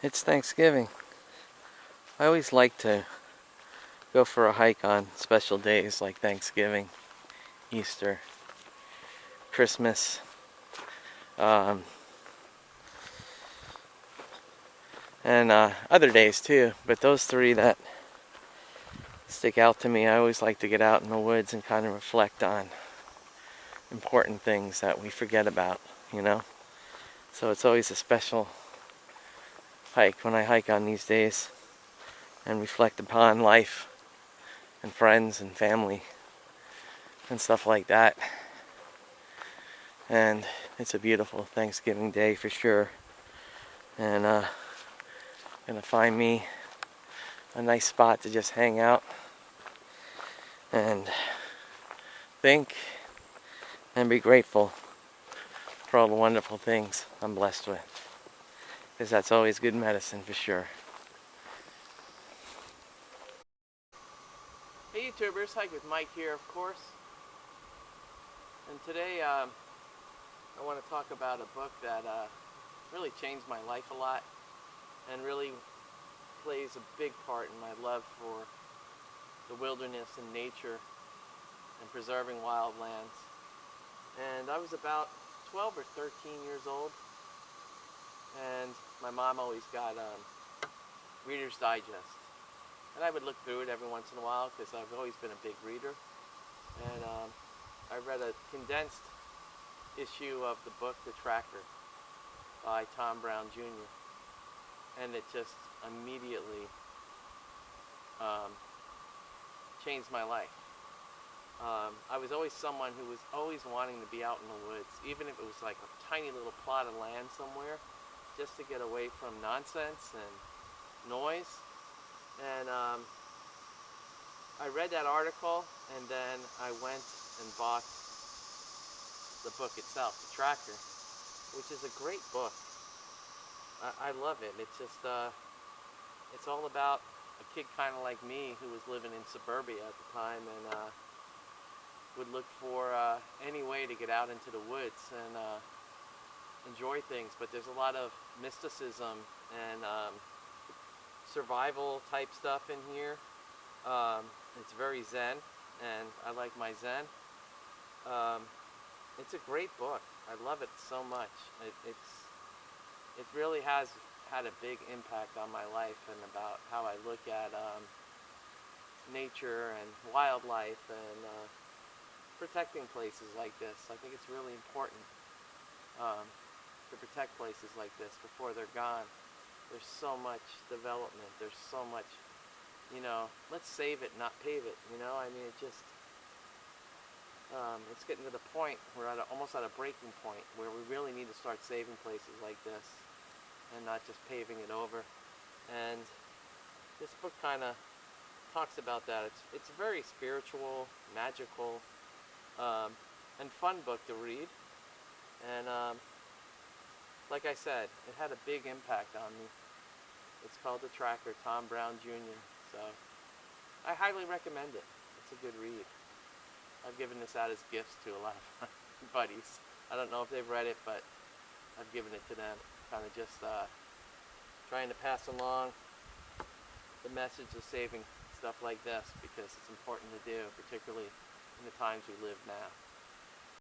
It's Thanksgiving. I always like to go for a hike on special days like Thanksgiving, Easter, Christmas, um, and other days too. But those three that stick out to me, I always like to get out in the woods and kind of reflect on important things that we forget about, you know? So it's always a special hike when I hike on these days and reflect upon life and friends and family and stuff like that. And it's a beautiful Thanksgiving day for sure. And gonna find me a nice spot to just hang out and think and be grateful for all the wonderful things I'm blessed with. Because that's always good medicine for sure. Hey YouTubers, Hike with Mike here, of course. And today I want to talk about a book that really changed my life a lot and really plays a big part in my love for the wilderness and nature and preserving wild lands. And I was about 12 or 13 years old, and my mom always got Reader's Digest. And I would look through it every once in a while because I've always been a big reader. And I read a condensed issue of the book The Tracker by Tom Brown Jr. And it just immediately changed my life. I was always someone who was always wanting to be out in the woods, even if it was like a tiny little plot of land somewhere, just to get away from nonsense and noise. And I read that article, and then I went and bought the book itself, The Tracker, which is a great book. I love it. It's just, it's all about a kid kind of like me who was living in suburbia at the time and would look for any way to get out into the woods and enjoy things. But there's a lot of mysticism and survival type stuff in here. It's very zen, and I like my zen. It's a great book. I love it so much. It really has had a big impact on my life and about how I look at nature and wildlife and protecting places like this. I think it's really important to protect places like this before they're gone. There's so much development. There's so much, you know, let's save it, not pave it, you know? I mean, it just, it's getting to the point, we're almost at a breaking point where we really need to start saving places like this and not just paving it over. And this book kind of talks about that. It's a very spiritual, magical, and fun book to read. And like I said, it had a big impact on me. It's called The Tracker, Tom Brown Jr. So I highly recommend it. It's a good read. I've given this out as gifts to a lot of my buddies. I don't know if they've read it, but I've given it to them. Kind of just trying to pass along the message of saving stuff like this because it's important to do, particularly in the times we live now.